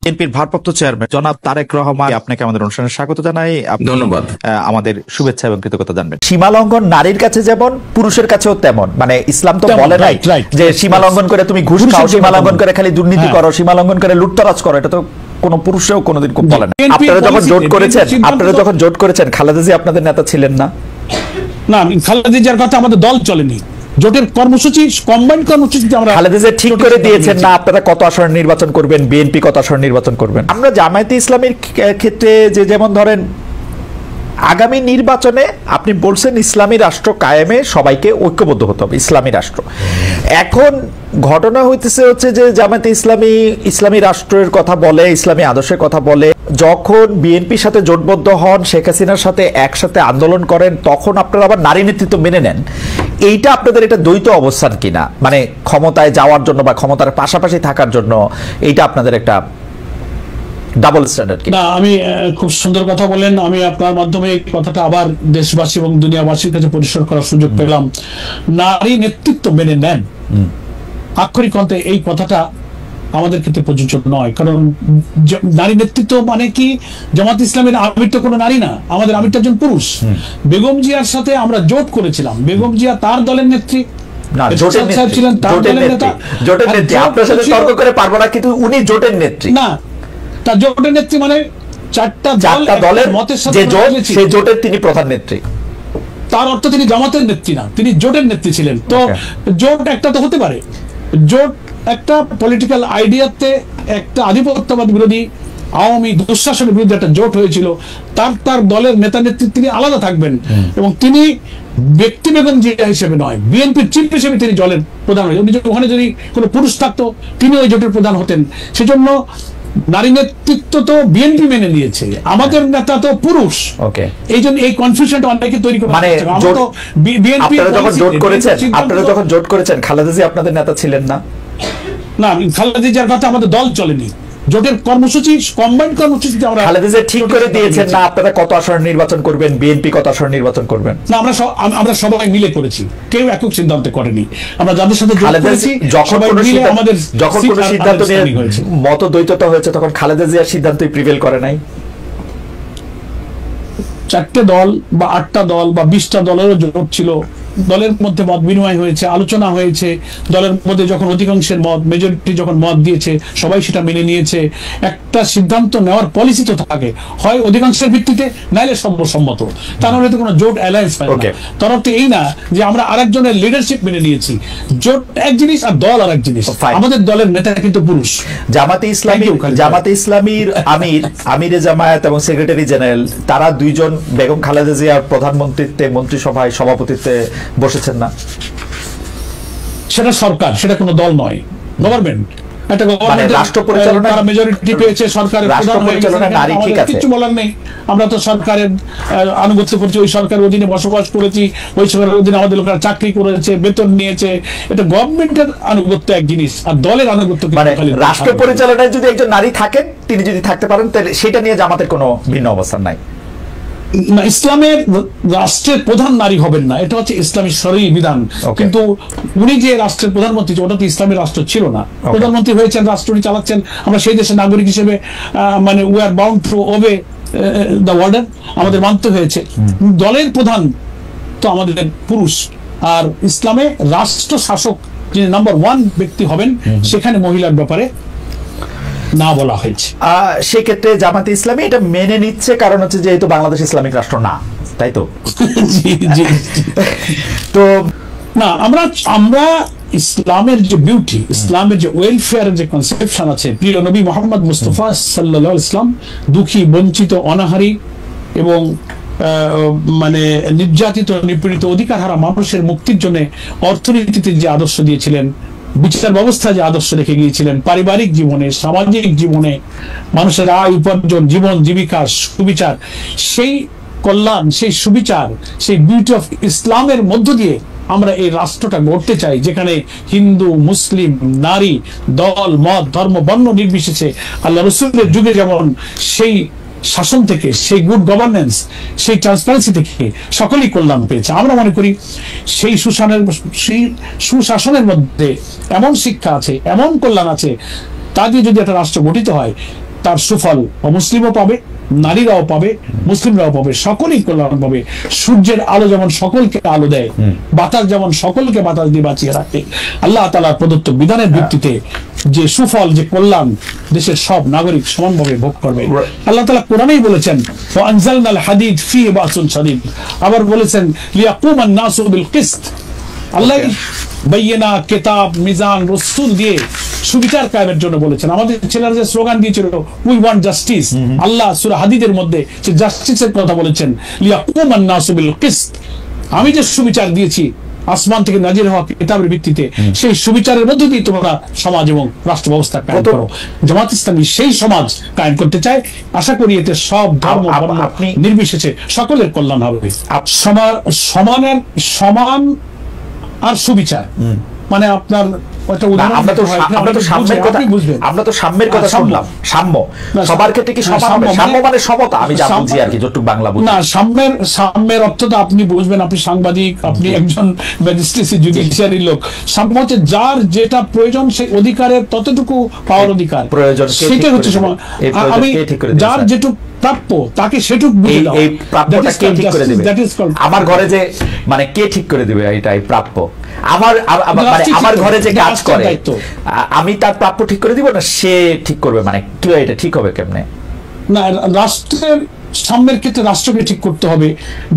বিএনপির ভারপ্রাপ্ত চেয়ারম্যান জনাব তারেক রহমান, আপনাকে আমাদের অনুষ্ঠানে স্বাগত জানাই। ধন্যবাদ। আমাদের শুভেচ্ছা এবং কৃতজ্ঞতা জানবেন। সীমা লঙ্ঘন নারীর কাছে যেমন পুরুষের কাছেও তেমন, মানে ইসলাম তো বলে নাই যে সীমা লঙ্ঘন করে তুমি ঘুষ খাও, সীমা লঙ্ঘন করে খালি দুর্নীতি করো, সীমা লঙ্ঘন করে লুটতরাজ করো, এটা তো কোন পুরুষেও কোনোদিন বলে না। আপনারা যখন জোট করেছেন খালেদা জিয়া আপনাদের নেতা ছিলেন না? না, খালেদা জিয়ার কথা আমাদের দল চলেনি। জোটের কর্মসূচি, কম্বাইন্ড কর্মসূচিতে আমরা খালেদা জিয়া ঠিক করে দিয়েছেন না আপনারা কত আসন নির্বাচন করবেন, বিএনপি কত আসন নির্বাচন করবেন। আমরা জামায়াতে ইসলামীর ক্ষেত্রে যে যেমন ধরেন আগামী নির্বাচনে আপনি বলছেন ইসলামী রাষ্ট্র কায়েমে সবাইকে ঐক্যবদ্ধ হতে হবে, ইসলামী রাষ্ট্র। এখন ঘটনা হচ্ছে যে জামায়াতে ইসলামী রাষ্ট্রের কথা বলে, ইসলামী আদর্শের কথা বলে, যখন বিএনপির সাথে জোটবদ্ধ হন, শেখ হাসিনার সাথে একসাথে আন্দোলন করেন, তখন আপনারা আবার নারী নেতৃত্ব মেনে নেন। এইটা আপনাদের এটা দ্বৈত অবস্থান কিনা, মানে ক্ষমতায় যাওয়ার জন্য বা ক্ষমতার পাশাপাশি থাকার জন্য এইটা আপনাদের একটা ডাবল স্ট্যান্ডার্ড? না, আমি খুব সুন্দর কথা বলেন। আমি আপনার মাধ্যমে এই কথাটা আবার দেশবাসী এবং দুনিয়াবাসীর কাছে পরিষ্কার করার সুযোগ পেলাম। নারী নেতৃত্ব মেনে নেন, আক্ষরিক অর্থে এই কথাটা আমাদের ক্ষেত্রে প্রযোজ্য নয়। কারণ নারী নেতৃত্ব মানে কি, জামাত ইসলামের আমির তো কোনো নারী না, আমাদের আমিরটা একজন পুরুষ। বেগম জিয়ার সাথে আমরা জোট করেছিলাম, বেগম জিয়া তার দলের নেত্রী, ছিলেন তার দলের নেতা। জোটের নেত্রী আপনার সাথে তর্ক করে পারবো না, কিন্তু উনি জোটের নেত্রী না। তার জোটের নেত্রী মানে চারটা দলের মতের সাথে সেই জোটের তিনি প্রধান নেত্রী। তার অর্থ তিনি জামাতের নেত্রী না, তিনি জোটের নেত্রী ছিলেন। তো জোট একটা তো হতে পারে, জোট একটা পলিটিক্যাল আইডিয়াতে একটা আধিপত্যবাদ বিরোধী আওয়ামী দুঃশাসনের বিরুদ্ধে একটা জোট হয়েছিল। তার দলের নেতা নেত্রী তিনি আলাদা থাকবেন, এবং তিনি ব্যক্তি বেগম জিয়া হিসেবে নয়, বিএনপির চিফ হিসেবে তিনি দলের প্রধান হয়েছেন। ওখানে যদি কোনো পুরুষ থাকতো তিনি ওই জোটের প্রধান হতেন। সেজন্য নারী নেতৃত্ব তো বিএনপি মেনে নিয়েছে, আমাদের নেতা তো পুরুষ। এই জন্য এই কনফিউশনটা অনেকে তৈরি করে। মানে আপনারা যখন জোট করেছেন খালেদা জিয়া আপনাদের নেতা ছিলেন না? না, খালেদা জিয়ার কথা আমাদের দল চলেনি। জোটের কর্মসূচি, কম্বাইন্ড কর্মসূচিতে আমরা খালেদা জিয়া ঠিক করে দিয়েছেন না আপনারা কত আসন নির্বাচন করবেন, বিএনপি কত আসন নির্বাচন করবেন? না, আমরা সবাই মিলে করেছি, কেউ একক সিদ্ধান্ত করেনি। আমরা যাদের সাথে যখন কোনো সিদ্ধান্ত নিয়ে মতদ্বৈততা হয়েছে তখন খালেদা জিয়ার সিদ্ধান্তই প্রিভেল করে নাই। 4টে দল বা 8টা দল বা 20টা দলেরও জোট ছিল, দলের মধ্যে মত বিনিময় হয়েছে, আলোচনা হয়েছে, দলের মধ্যে যখন অধিকাংশের মত, মেজরিটি যখন মত দিয়েছে সবাই সেটা মেনে নিয়েছে। একটা সিদ্ধান্ত নেওয়ার পলিসি তো থাকে, হয় অধিকাংশের ভিত্তিতে নাইলে সর্বসম্মত, তার মানে তো কোনো জোট অ্যালায়েন্স হয় না। তার অর্থ এই না যে আমরা আরেকজনের লিডারশিপ মেনে নিয়েছি। জোট এক জিনিস আর দল আর এক জিনিস। আমাদের দলের নেতা কিন্তু পুরুষ। জামাতে ইসলামীর আমিরে জামায়াত এবং সেক্রেটারি জেনারেল তারা দুইজন বেগম খালেদা জিয়ার প্রধানমন্ত্রীত্বে মন্ত্রিসভায় সভাপতিত্বে বসেছেন না? সেটা সরকার, সেটা কোনো দল নয়, গভর্নমেন্ট। একটা গভর্নমেন্ট রাষ্ট্র পরিচালনা মেজরিটি পেয়েছে, সরকারের প্রধান হয়ে গেছে, কিছু বলার নেই। আমরা তো সরকারের আনুগত্য করছি, ওই সরকারের অধীনে বসবাস করেছি, ওই সরকারের অধীনে আমাদের লোকেরা চাকরি করেছে, বেতন নিয়েছে। এটা গভর্নমেন্টের আনুগত্য এক জিনিস, আর দলের আনুগত্য মানে রাষ্ট্র পরিচালনায় যদি একজন নারী থাকেন, তিনি যদি থাকতে পারেন, তাহলে সেটা নিয়ে জামাতের কোনো ভিন্ন অবস্থান নাই। না, ইসলামের রাষ্ট্রের প্রধান নারী হবেন না, এটা হচ্ছে ইসলামী শরঈ বিধান। কিন্তু উনি যে রাষ্ট্রের প্রধানমন্ত্রী, ওটা তো ইসলামী রাষ্ট্র ছিল না। প্রধানমন্ত্রী হয়েছেন, রাষ্ট্র উনি চালাচ্ছেন, আমরা সেই দেশের নাগরিক হিসেবে মানে we are bound to obey the order, আমাদের মানতে হয়েছে। দলের প্রধান তো আমাদের পুরুষ, আর ইসলামে রাষ্ট্র শাসক যিনি নাম্বার 1 ব্যক্তি হবেন, সেখানে মহিলার ব্যাপারে না বলা হয়েছে। সেক্ষেত্রে জামাতে ইসলামী এটা মেনে নিচ্ছে, কারণ হচ্ছে যেহেতু বাংলাদেশ ইসলামিক রাষ্ট্র না, তাই তো? তো না, আমরা ইসলামের যে বিউটি, ইসলামের যে ওয়েলফেয়ারের যে কনসেপশন আছে, প্রিয় নবী মুহাম্মদ মুস্তাফা সাল্লাল্লাহু আলাইহি ওয়াসাল্লাম দুঃখী, বঞ্চিত, অনাহারী এবং মানে নির্যাতিত, নিপীড়িত, অধিকারহারা মানুষের মুক্তির জন্য অর্থনীতিতে যে আদর্শ দিয়েছিলেন, বিচার ব্যবস্থা যে আদর্শ রেখে গিয়েছিলেন, পারিবারিক জীবনে, সামাজিক জীবনে, মানুষের আয় উপার্জন, জীবন জীবিকা, সুবিচার, সেই কল্যাণ, সেই সুবিচার, সেই বিউটি অফ ইসলামের মধ্য দিয়ে আমরা এই রাষ্ট্রটা গড়তে চাই, যেখানে হিন্দু, মুসলিম, নারী, দল, মত, ধর্ম, বর্ণ নির্বিশেষে আল্লাহ রাসূলের যুগে যেমন সেই শাসন থেকে, সেই গুড গভর্নেন্স, সেই ট্রান্সপারেন্সি থেকে সকলেই কল্যাণ পেয়েছে। আমরা মনে করি সেই সুশাসনের মধ্যে এমন শিক্ষা আছে, এমন কল্যাণ আছে, তা দিয়ে যদি একটা রাষ্ট্র গঠিত হয়, তার সুফল অমুসলিমও পাবে, নারীরাও পাবে, মুসলিমরাও পাবে, সকলেই কল্যাণ পাবে। সূর্যের আলো যেমন সকলকে আলো দেয়, বাতাস যেমন সকলকে বাতাস দিয়ে বাঁচিয়ে রাখে, আল্লাহ তাআলার প্রদত্ত বিধানের ভিত্তিতে যে সুফল, যে কল্যাণ দেশের সব নাগরিক সমানভাবে ভোগ করবে। আল্লাহ তাআলা কোরআনেই বলেছেন ওয়ানজালনাল হাদিদ ফীহি বাসুন শাদীদ, আবার বলেছেন লিয়াকুমান নাসু বিল কিসত। আল্লাহ বাইয়িনা, কিতাব, মিজান, রসুল দিয়ে সুবিচার কায়েমের জন্য বলেছেন। আমাদের ছেলেরা যে স্লোগান দিয়েছিল উই ওয়ান্ট জাস্টিস, আল্লাহ সূরা হাদিদের মধ্যে সে জাস্টিসের কথা বলেছেন, লিয়াকুমান নাসু বিল কিসত। আমি যে সুবিচার দিয়েছি আসমান থেকে নাজির হওয়া কিতাবের ভিত্তিতে, সেই সুবিচারের মধ্যে দিয়ে তোমরা সমাজ এবং রাষ্ট্র ব্যবস্থা কায়েম করো। জামাত ইসলামী সেই সমাজ কায়েম করতে চায়। আশা করি এতে সব ধর্ম বর্ণ নির্বিশেষে সকলের কল্যাণ হবে। সমান আর সুবিচার মানে আপনার আমরা তো সাম্যের কথা শুনলাম। সাম্য সবার ক্ষেত্রে কি সমান হবে? সাম্য মানে সমতা, আমি যা বুঝি আর কি, যতটুকু বাংলা বুঝি। না, সাম্যের অর্থটা আপনি বুঝবেন, আপনি সাংবাদিক, আপনি একজন ম্যাজিস্ট্রেসি জুডিশিয়ারি লোক। সাম্য হচ্ছে যার যেটা প্রয়োজন সেই অধিকারের ততটুকু পাওয়ার অধিকার, সেটাই হচ্ছে সমান। আমি যার যেটুকু প্রাপ্য তাকে সেটুকু বুঝে দাও। এই প্রাপ্যটা কে ঠিক করে দেবে? আমার ঘরে যে মানে কে ঠিক করে দেবে এটাই প্রাপ্য? আমার ঘরে যে কাজ করে আমি তার প্রাপ্য ঠিক করে দিব না সে ঠিক করবে? মানে কি এটা ঠিক হবে কেমনে? না, রাষ্ট্রের সাম্যের ক্ষেত্রে রাষ্ট্রকে ঠিক করতে হবে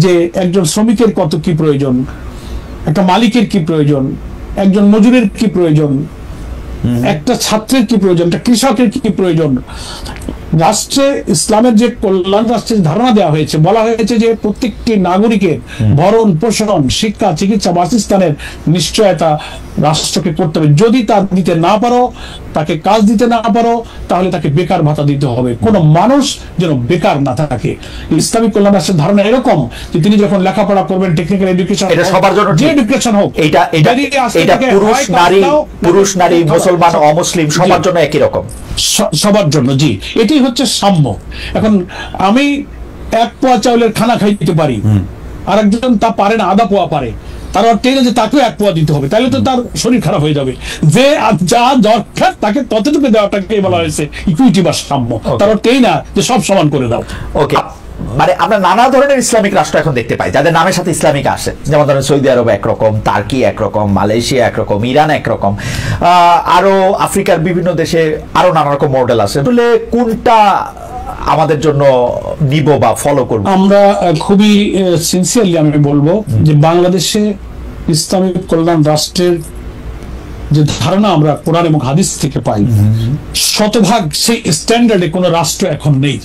যে একজন শ্রমিকের কত কি প্রয়োজন, একটা মালিকের কি প্রয়োজন, একজন মজুরের কি প্রয়োজন, একটা ছাত্রের কি প্রয়োজন, একটা কৃষকের কি প্রয়োজন। রাষ্ট্রে ইসলামের যে কল্যাণ রাষ্ট্রের ধারণা দেওয়া হয়েছে, বলা হয়েছে যে প্রত্যেকটি নাগরিকের ভরণ পোষণ, শিক্ষা, চিকিৎসা, বাসস্থানের নিশ্চয়তা রাষ্ট্রকে করতে হবে। যদি তা দিতে না পারো, তাকে কাজ দিতে না পারো, তাহলে তাকে বেকার ভাতা দিতে হবে। কোন মানুষ যেন বেকার না থাকে। ইসলামী কল্যাণ রাষ্ট্রের ধারণা এরকম যে তিনি যখন লেখাপড়া করবেন, টেকনিক্যাল এডুকেশন, এটা সবার জন্য, যে এডুকেশন হোক, এটা পুরুষ নারী মুসলমান অমুসলিম সবার জন্য একই রকম, সবার জন্য। জি, এটি হচ্ছে সাম্য। এখন আমি এক পোয়া চাউলের খানা খাইতে পারি, আর একজন তা পারে না, আধা পোয়া পারে, তার অর্থ এই না যে তাকেও এক পোয়া দিতে হবে, তাহলে তো তার শরীর খারাপ হয়ে যাবে। যে যা দরকার তাকে ততটুকু দেওয়াটাকে বলা হয়েছে ইকুইটি বা সাম্য। তার অর্থ এই না যে সব সমান করে দাও। ওকে, মানে আমরা নানা ধরনের ইসলামিক রাষ্ট্র এখন দেখতে পাই যাদের নামের সাথে ইসলামিক আসে, যেমন ধরেন সৌদি আরব একরকম, টার্কি একরকম, মালয়েশিয়া একরকম, ইরান একরকম, আরো আফ্রিকার বিভিন্ন দেশে আরো নানা রকম মডেল আছে। আসলে কোনটা আমাদের জন্য নিব বা ফলো করব? আমরা খুবই সিনসিয়ারলি আমি বলবো যে বাংলাদেশে ইসলামিক কল্যাণ রাষ্ট্রের যে ধারণা আমরা কোরআন এবং হাদিস থেকে পাই, শতভাগ সেই স্ট্যান্ডার্ডে কোন রাষ্ট্র এখন নেই।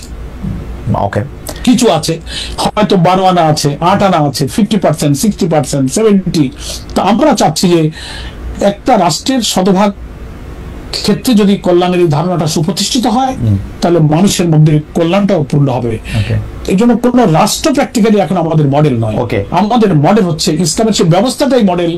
ওকে, কিছু আছে, হয়তো 12 আনা আছে, 8 আনা আছে, 50%, 60%, 70। তো আমরা চাচ্ছি যে একটা রাষ্ট্রের শতভাগ ক্ষেত্রে যদি কল্যাণের এই ধারণাটা সুপ্রতিষ্ঠিত হয়, তাহলে মানুষের মধ্যে কল্যাণটাও পূর্ণ হবে। এই জন্য কোন রাষ্ট্র প্র্যাকটিক্যালি এখন আমাদের মডেল নয়। আমাদের মডেল হচ্ছে ইসলামের সেই ব্যবস্থাটাই মডেল।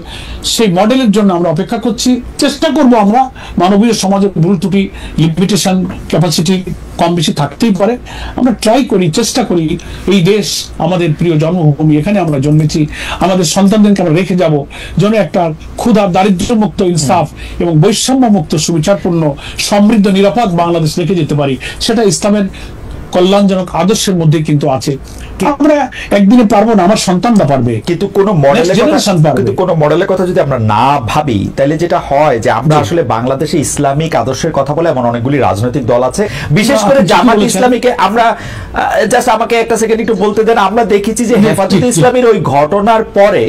সেই মডেলের জন্য আমরা অপেক্ষা করছি, চেষ্টা করব। আমরা মানবীয় সমাজের ভুল ত্রুটি, লিমিটেশন, ক্যাপাসিটি কম বেশি থাকতেই পারে। আমরা ট্রাই করি, চেষ্টা করি। এই দেশ আমাদের প্রিয় জন্মভূমি, এখানে আমরা জন্মেছি, আমাদের সন্তানদেরকে আমরা রেখে যাব যেন একটা ক্ষুধা, দারিদ্র্য মুক্ত, ইনসাফ এবং বৈষম্য মুক্ত, সুবিচারপূর্ণ, সমৃদ্ধ, নিরাপদ বাংলাদেশ রেখে যেতে পারি। সেটা ইসলামের কল্যাণজনক আদর্শের মধ্যে কিন্তু আছে। আমরা একদিনে পারবো না, আমার সন্তানরা পারবে, কিন্তু কোন মডেলের কথা যদি আমরা না ভাবি, তাহলে যেটা হয় যে আমরা আসলে বাংলাদেশে ইসলামিক আদর্শের কথা বলে এমন অনেকগুলি রাজনৈতিক দল আছে, বিশেষ করে জামাত ইসলামীকে আমরা জাস্ট, আমাকে একটা সেকেন্ড একটু বলতে দেন। আমরা দেখেছি যে হেফাজতে ইসলামীর ওই ঘটনার পরে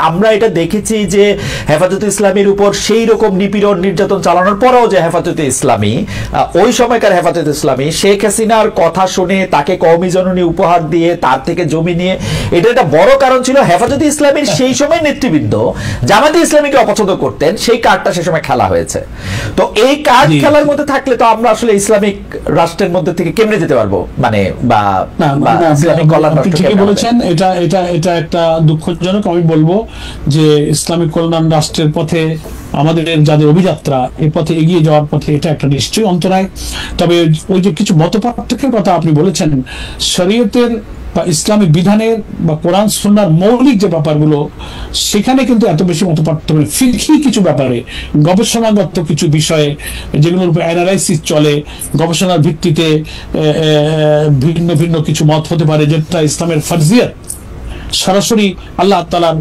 আমরা এটা দেখেছি যে হেফাজতে ইসলামীর উপর সেই রকম নিপীড়ন নির্যাতন চালানোর পরেও যে হেফাজতে ইসলামী, ওই সময়কার হেফাজতে ইসলামী শেখ হাসিনার কথা শুনে তাকে কওমি জননী উপহার দিয়ে তার থেকে জমি নিয়ে, এটা একটা বড় কারণ ছিল হেফাজতে ইসলামীর সেই সময় নেতৃবৃন্দ জামাতে ইসলামীকে অপছন্দ করতেন, সেই কার্ডটা সে সময় খেলা হয়েছে। তো এই কার্ড খেলার মধ্যে থাকলে তো আমরা আসলে ইসলামিক রাষ্ট্রের মধ্যে থেকে কেমনে যেতে পারবো? মানে বা ইসলামিক কল্যাণ রাষ্ট্র ঠিকই বলেছেন। এটা একটা দুঃখজনক। আমি বলবো যে ইসলামিক কল্যাণ রাষ্ট্রের পথে আমাদের যাদের অভিযাত্রা এই পথে এগিয়ে যাওয়ার পথে এটা একটা নিশ্চয়ই অন্তরায়। তবে ওই যে কিছু মতপার্থক্যের কথা আপনি বলেছেন, শরীয়তের বা ইসলামী বিধানের বা কোরআন সুন্নাহর মৌলিক যে ব্যাপারগুলো, সেখানে কিন্তু এত বেশি মতপার্থক্য নেই। ফিকহি কিছু ব্যাপারে, গবেষণাগত কিছু বিষয়ে যেগুলোর উপর অ্যানালাইসিস চলে, গবেষণার ভিত্তিতে ভিন্ন ভিন্ন কিছু মত হতে পারে, যেটা ইসলামের ফরজিয়ত সরাসরি আল্লাহ তাআলার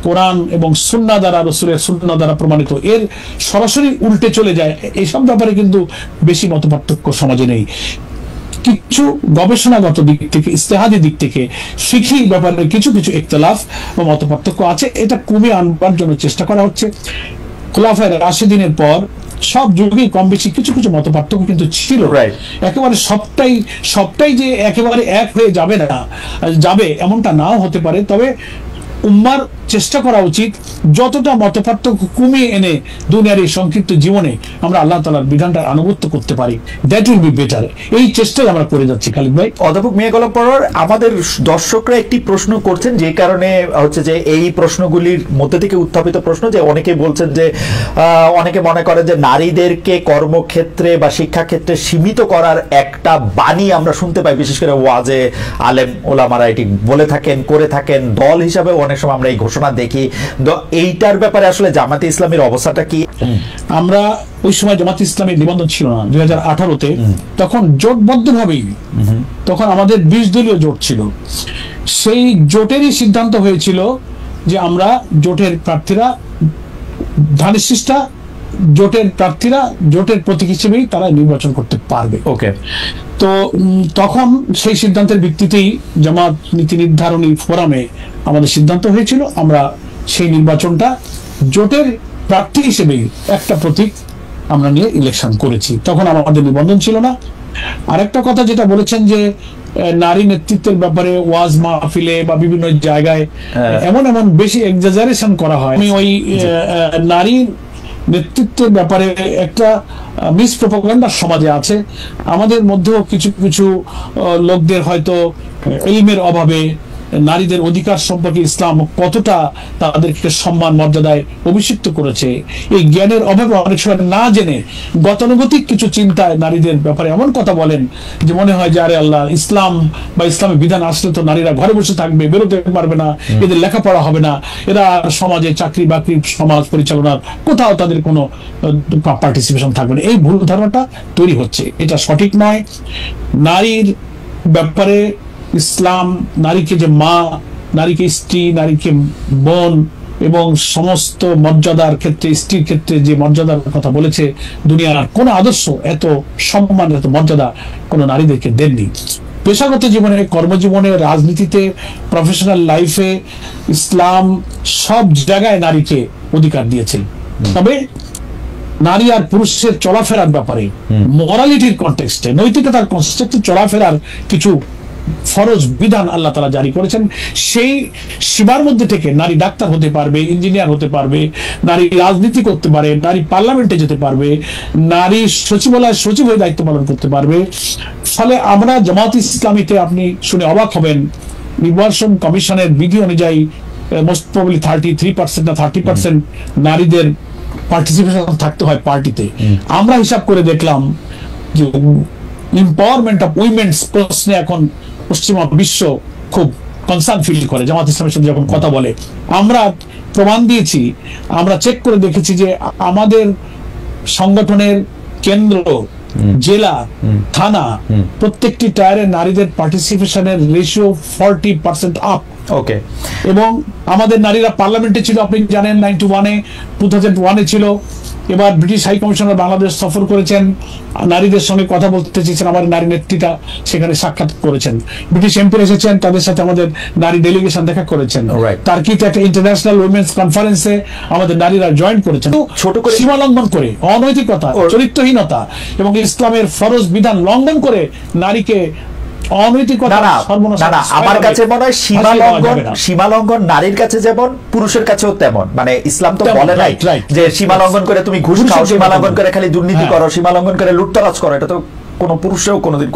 কোরআন এবং সুন্নাহ দ্বারা, রাসূলের সুন্নাহ দ্বারা প্রমাণিত, এর সরাসরি উল্টে চলে যায়। এইসব ব্যাপারে কিন্তু বেশি মতপার্থক্য সমাজে নেই। কিছু গবেষণাগত দিক থেকে, ইস্তেহাদি দিক থেকে, ফিকহি ব্যাপারে কিছু কিছু ইখতিলাফ বা মতপার্থক্য আছে, এটা কমিয়ে আনবার জন্য চেষ্টা করা হচ্ছে। খুলাফায়ে রাশিদিনের পর সব যুগেই কম বেশি কিছু কিছু মতপার্থক্য কিন্তু ছিল। একেবারে সবটাই যে একেবারে এক হয়ে যাবে এমনটা নাও হতে পারে। তবে উম্মার চেষ্টা করা উচিত যতটা মতপার্থক্য কমিয়ে এনে দুনিয়ার এই সংক্ষিপ্ত জীবনে আমরা আল্লাহ তাআলার বিধানটা আনুগত্য করতে পারি, দ্যাট উইল বি বেটার। এই চেষ্টাই আমরা করে যাচ্ছি। খালিদ ভাই, অধ্যাপক মিয়া গোলাম পরোয়ার, আমাদের দর্শকরা একটি প্রশ্ন করছেন, যে কারণে হচ্ছে যে এই প্রশ্নগুলির মধ্যে থেকে উত্থাপিত প্রশ্ন, যে অনেকে বলছেন যে অনেকে মনে করে যে নারীদেরকে কর্মক্ষেত্রে বা শিক্ষাক্ষেত্রে সীমিত করার একটা বাণী আমরা শুনতে পাই, বিশেষ করে ওয়াজে আলেম ওলামারা এটি বলে থাকেন, করে থাকেন, দল হিসাবে অনেক সময় আমরা এই ঘোষণা দেখি। এইটার ব্যাপারে আসলে জামাতে ইসলামের অবস্থাটা কি? আমরা ওই সময় জামাতে ইসলামের নিবন্ধন ছিল না 2018-তে, তখন জোটবদ্ধভাবেই, তখন আমাদের 20 দলীয় জোট ছিল। সেই জোটেরই সিদ্ধান্ত হয়েছিল যে আমরা জোটের প্রার্থীরা, ধানের জোটের প্রার্থীরা জোটের প্রতীক হিসেবেই তারা নির্বাচন করতে পারবে। ওকে, তো তখন সেই সিদ্ধান্তের ভিত্তিতেই জামাত নীতি নির্ধারণী ফোরামে আমাদের সিদ্ধান্ত হয়েছিল আমরা সেই নির্বাচনটা জোটের প্রার্থী হিসেবেই একটা প্রতীক আমরা নিয়ে ইলেকশন করেছি। তখন আমাদের নিবন্ধন ছিল না। আরেকটা কথা যেটা বলেছেন যে নারী নেতৃত্বের ব্যাপারে ওয়াজ মাহফিলে বা বিভিন্ন জায়গায় এমন বেশি এক্সাজারেশন করা হয়, আমি ওই নারী নেতৃত্বের ব্যাপারে একটা মিসপ্রোপাগান্ডা সমাজে আছে। আমাদের মধ্যেও কিছু কিছু লোকদের হয়তো ইলমের অভাবে নারীদের অধিকার সম্পর্কে ইসলাম কতটা তাদেরকে সম্মান মর্যাদায় অভিষিক্ত করেছে, এই জ্ঞানের অভাবে অনেক সময় না জেনে গতানুগতিক কিছু চিন্তায় নারীদের ব্যাপারে এমন কথা বলেন যে মনে হয় যে আরে আল্লাহ, ইসলাম বা ইসলামের বিধান আসলে তো নারীরা ঘরে বসে থাকবে, বেরোতে পারবে না, এদের লেখাপড়া হবে না, এরা সমাজে চাকরি বাকরি, সমাজ পরিচালনার কোথাও তাদের কোনো পার্টিসিপেশন থাকবে না। এই ভুল ধারণাটা তৈরি হচ্ছে, এটা সঠিক নয়। নারীর ব্যাপারে ইসলাম নারীকে যে মা, নারীকে স্ত্রী, নারীকে বোন এবং সমস্ত মর্যাদার ক্ষেত্রে, স্ত্রীর ক্ষেত্রে যে মর্যাদার কথা বলেছে, দুনিয়ার কোন আদর্শ এত সম্মান, এত মর্যাদা কোন নারীদেরকে দেননি। পেশাগত জীবনে, কর্মজীবনে, রাজনীতিতে, প্রফেশনাল লাইফে ইসলাম সব জায়গায় নারীকে অধিকার দিয়েছে। তবে নারী আর পুরুষের চলাফেরার ব্যাপারে, মোরালিটির কনটেক্সটে, নৈতিকতার কনটেক্সটে চলাফেরার কিছু ফরজ বিধান আল্লাহ তাআলা জারি করেছেন। সেই সীমার মধ্যে থেকে নারী ডাক্তার হতে পারবে, ইঞ্জিনিয়ার হতে পারবে, নারী রাজনীতি করতে পারে, নারী পার্লামেন্টে যেতে পারবে, নারী সচিবালয়ের সচিব হয়ে দায়িত্ব পালন করতে পারবে। ফলে আমরা জামাত ইসলামীতে, আপনি শুনে অবাক হবেন, নির্বাচন কমিশনের বিধি অনুযায়ী মোস্ট প্রবাবলি 33% না 30% নারীদের পার্টিসিপেশন থাকতে হয় পার্টিতে। আমরা হিসাব করে দেখলাম যে এম্পাওয়ারমেন্ট অফ উইমেন্স প্রশ্নে এখন পশ্চিমা বিশ্ব খুব কনসার্ন ফিল করে জামাত ইসলামের সাথে যখন কথা বলে। আমরা প্রমাণ দিয়েছি, আমরা চেক করে দেখেছি যে আমাদের সংগঠনের কেন্দ্র, জেলা, থানা, প্রত্যেকটি টায়ারে নারীদের পার্টিসিপেশনের রেশিও 40% আপ। ওকে, এবং আমাদের নারীরা পার্লামেন্টে ছিল, আপনি জানেন 91-এ, 2001-এ ছিল। এবার ব্রিটিশ হাই কমিশনার বাংলাদেশ সফর করেছেন, নারীদের সঙ্গে কথা বলতে চেয়েছেন, আমার নারী নেত্রীটা সেখানে সাক্ষাৎ করেছেন। ব্রিটিশ এমপি এসেছেন, তাদের সাথে আমাদের নারী ডেলিগেশন দেখা করেছেন। টার্কিতে একটা ইন্টারন্যাশনাল উইমেন্স কনফারেন্সে আমাদের নারীরা জয়েন করেছেন। ছোট করে সীমা লঙ্ঘন করে, অনৈতিকতা, চরিত্রহীনতা এবং ইসলামের ফরজ বিধান লঙ্ঘন করে নারীকে আমার কাছে মনে হয় সীমা লঙ্ঘন নারীর কাছে যেমন পুরুষের কাছেও তেমন। মানে ইসলাম তো বলে নাই যে সীমা লঙ্ঘন করে তুমি ঘুষ খাও, সীমা লঙ্ঘন করে খালি দুর্নীতি করো, সীমা লঙ্ঘন করে লুটতরাজ করো। এটা তো কোনো পুরুষেও কোনোদিন